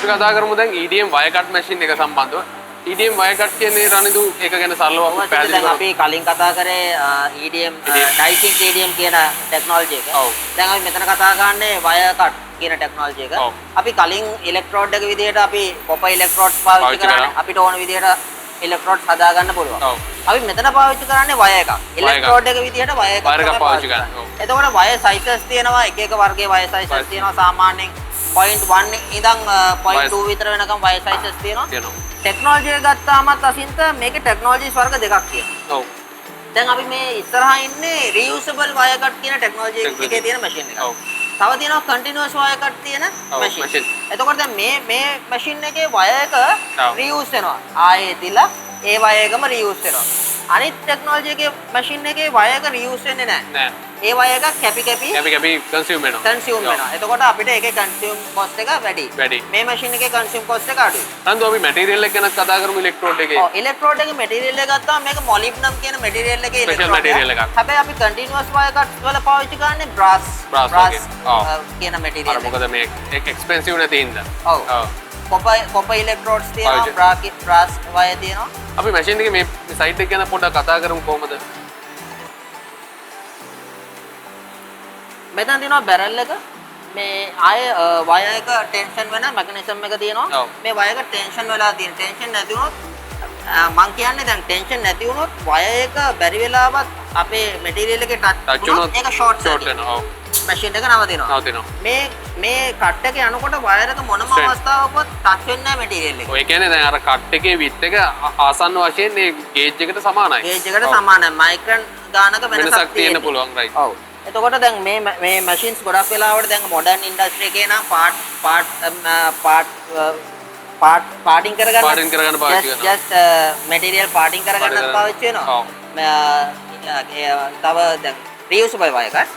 අපි කතා කරමු දැන් EDM wire cut machine එක සම්බන්ධව. EDM wire cut කියන්නේ රනිදු ඒක ගැන සරලව අපි පැහැදිලි කරමු. අපි කලින් කතා කරේ EDM dicing EDM කියන ටෙක්නොලොජි එක. දැන් අපි මෙතන කතා කරන්නේ wire cut කියන ටෙක්නොලොජි එක. අපි කලින් electrode එක විදිහට අපි copper electrodes පාවිච්චි කරන්නේ අපිට ඕන විදිහට electrodes හදා ගන්න පුළුවන්. අපි මෙතන පාවිච්චි කරන්නේ wire එකක්. electrode එක විදිහට wire එකක් පාවිච්චි කරන්නේ. එතකොට wire sizes තියෙනවා එක එක වර්ගයේ wire sizes තියෙනවා සාමාන්‍යයෙන් 0.1 ඉඳන් 0.2 විතර වෙනකම් wire sizes තියෙනවා. ටෙක්නොලොජි එක ගත්තාමත් අසින්ත මේකේ ටෙක්නොලොජිස් වර්ග දෙකක් තියෙනවා. ඔව්. දැන් අපි මේ ඉස්සරහා ඉන්නේ reusable wire cut කියන ටෙක්නොලොජි එකේ තියෙන මැෂින් එක. ඔව්. තව තියෙනවා continuous wire cut තියෙන මැෂින්. එතකොට දැන් මේ මැෂින් එකේ wire එක reuse වෙනවා. ආයේ දිලා ඒ wire එකම reuse වෙනවා. අනිත් ටෙක්නොලොජි එකේ මැෂින් එකේ wire එක reuse වෙන්නේ නැහැ. නෑ. ඒ wire එක කැපි consume වෙනවා. consume වෙනවා. එතකොට අපිට ඒකේ consume cost එක වැඩි. මේ මැෂින් එකේ consume cost එක අඩුයි. අන්දු අපි material එක ගැන කතා කරමු electrode එකේ. ඔව් electrode එකේ material එක ගත්තාම මේක molybdenum කියන material එකේ special material එකක්. හැබැයි අපි continuous wire cut වල පාවිච්චි කරන්නේ brass කියන material එක. මොකද මේ expensive නැති හින්දා. ඔව්. copper electrodes තියෙනවා brass wire තියෙනවා. අපි machine එකේ මේ side එක ගැන පොඩ්ඩක් කතා කරමු කොහමද? මෙතන තියෙනවා බැරල් එක මේ ආය වයර් එක ටෙන්ෂන් වෙන මෙකැනිසම් එක තියෙනවා මේ වයර් එක ටෙන්ෂන් වෙලා තියෙන ටෙන්ෂන් නැති වුණොත් මම කියන්නේ දැන් ටෙන්ෂන් නැති වුණොත් වයර් එක බැරි වෙලාවත් අපේ මැටීරියල් එකේ ටච් වුණොත් ඒක ෂෝට් වෙනවා ඔව් මැෂින් එක නවතිනවා මේ කට් එකේ යනකොට වයර් එක මොනම අවස්ථාවකවත් ටච් වෙන්නේ නැහැ මැටීරියල් එක. ඔය කියන්නේ දැන් අර කට් එකේ විත් එක ආසන්න වශයෙන් මේ ගේජ් එකට සමානයි. ගේජ් එකට සමානයි. මයික්‍රන් ගානක වෙනසක් තියෙන්න පුළුවන් රයිට්. ඔව්. එතකොට දැන් මේ මැෂින්ස් ගොඩක් වෙලාවට දැන් මොඩර්න් ඉන්ඩස්ට්‍රි එකේ නම් පාර්ටින් කරගන්න පාර්ටින් කරගන්න පාවිච්චි කරනවා. just material පාර්ටින් කරගන්නත් පාවිච්චි වෙනවා. තව දැන් reusable wire cut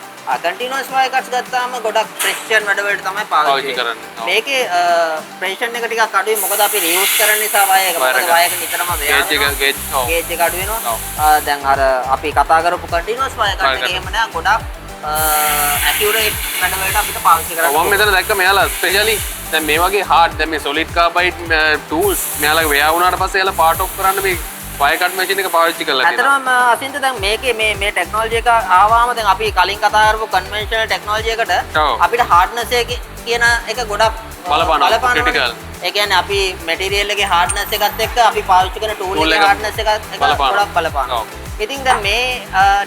continuous wire cuts ගත්තාම ගොඩක් precision වැඩ වලට තමයි පාවිච්චි කරන්නේ. මේකේ precision එක ටිකක් අඩුයි මොකද අපි reuse කරන නිසා wire එක මොකද wire එක නිතරම gauge එක අඩු වෙනවා. දැන් අර අපි කතා කරපු continuous wire cut එකේ එහෙම නෑ ගොඩක් accurate වැඩ වලට අපිට පාවිච්චි කරන්න. මම මෙතන දැක්ක මෙයාලා ස්පෙෂලි දැන් මේ වගේ hard දැන් මේ solid carbide tools මෙයාලා වෙයා වුණාට පස්සේ එයාලා part off කරන්න මේ wire cut machine එක පාවිච්චි කරලා තියෙනවා. අතරම අසින්ත දැන් මේකේ මේ ටෙක්නොලොජි එක ආවම දැන් අපි කලින් කතා කරපු conventional technology එකට අපිට hardness එක කියන එක ගොඩක් බලපානවා critical. ඒ කියන්නේ අපි material එකේ hardness එකත් එක්ක අපි පාවිච්චි කරන tool එකේ hardness එකත් ගොඩක් බලපානවා. ඉතින් දැන් මේ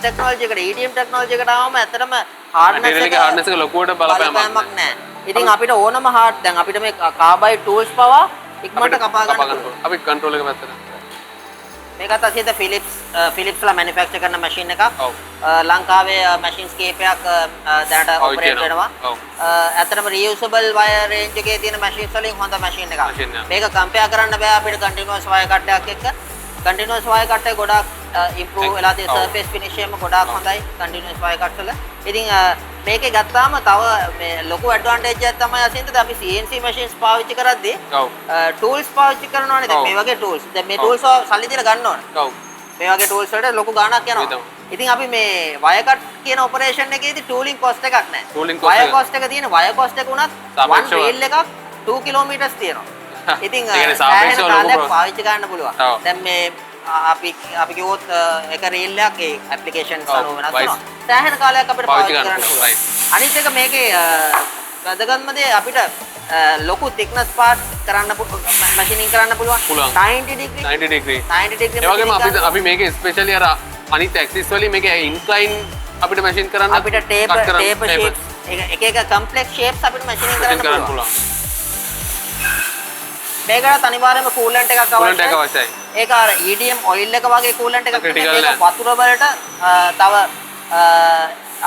ටෙක්නොලොජි එකට EDM ටෙක්නොලොජි එකට ආවම ඇත්තටම hardness එක ලොකුවට බලපෑමක් නැහැ. ඉතින් අපිට ඕනම hard දැන් අපිට මේ carbide tools පවා ඉක්මනට කපා ගන්න පුළුවන්. අපි control එක පැත්තට මේකත් අසින්ද ෆිලිප්ස් ලා මැනුෆැක්චර් කරන මැෂින් එකක්. ලංකාවේ මැෂින්ස් කීපයක් දැනට ඔපරේට් වෙනවා. ඇත්තටම reusable wire range එකේ තියෙන මැෂින්ස් වලින් හොඳ මැෂින් එකක්. මේක කම්පෙයාර් කරන්න බෑ අපිට continuous wire cut එකක් එක්ක. continuous wire cut එක ගොඩක් improve වෙලා තියෙන surface finish එකම ගොඩක් හොඳයි continuous wire cut වල. ඉතින් මේකේ ගත්තාම තව මේ ලොකු ඇඩ්වාන්ටේජ් එකක් තමයි අසින්ද අපි CNC machines පාවිච්චි කරද්දී tools පාවිච්චි කරනවානේ දැන් මේ වගේ tools. දැන් මේ tools සල්ලි දීලා ගන්න ඕනේ. ඔව්. මේ වගේ tools වලට ලොකු ගාණක් යනවා. ඉතින් අපි මේ wire cut කියන operation එකේදී tooling cost එකක් නැහැ. wire cost එක තියෙන wire cost එක උනත් one reel එකක් 2 kilometers තියෙනවා. ඉතින් සෑහෙන කාලයක් පාවිච්චි කරන්න පුළුවන්. දැන් මේ අපි කිව්වොත් එක reel එකක් ඒ applications අනුව වෙනස් වෙනවා. සෑහෙන කාලයක් අපිට පාවිච්චි කරන්න පුළුවන්. අනිත් එක මේකේ වැදගත්ම දේ අපිට ලොකු thickness part කරන්න machining කරන්න පුළුවන්. 90 degree. ඒ වගේම අපි මේකේ especially අර අනිත් axis වලින් මේකේ incline අපිට machine කරන්න අපිට taper shapes එක complex shapes අපිට machining කරන්න පුළුවන්. මේකට අනිවාර්යයෙන්ම coolant එකක් අවශ්‍යයි. ඒක අර EDM oil එක වගේ coolant එකක් නෙමෙයි. ඒක වතුර වලට තව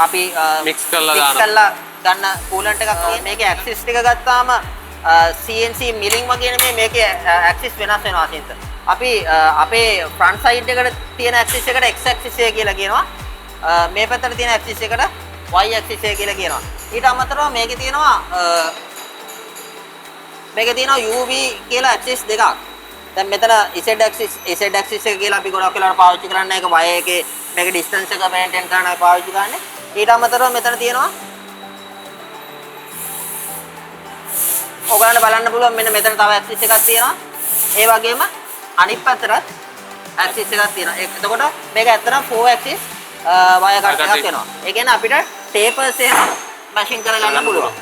අපි mix කරලා ගන්න coolant එකක් තියෙන. මේකේ axis ටික ගත්තාම CNC milling වගේ නෙමෙයි මේකේ axis වෙනස් වෙනවා අසින්ත. අපි අපේ front side එකට තියෙන axis එකට x axis එක කියලා කියනවා. මේ පැත්තට තියෙන axis එකට y axis එක කියලා කියනවා. ඊට අමතරව මේකේ තියෙනවා UV කියලා axis දෙකක්. දැන් මෙතන z axis එක කියලා අපි ගොඩක් වෙලාවට පාවිච්චි කරන්නේ ඒක wire එකේ මේක distance එක maintain කරන්න පාවිච්චි කරන්නේ. ඊට අමතරව මෙතන තියෙනවා ඔයගලන්ට බලන්න පුළුවන් මෙන්න මෙතන තව ඇක්සිස් එකක් තියෙනවා. ඒ වගේම අනිත් පැත්තට ඇක්සිස් එකක් තියෙනවා. එතකොට මේක ඇත්තටම 4 ඇක්සිස් වයර් කට් එකක් වෙනවා. ඒ කියන්නේ අපිට ටේපර්ස් එහෙම මැෂින් කරගන්න පුළුවන්.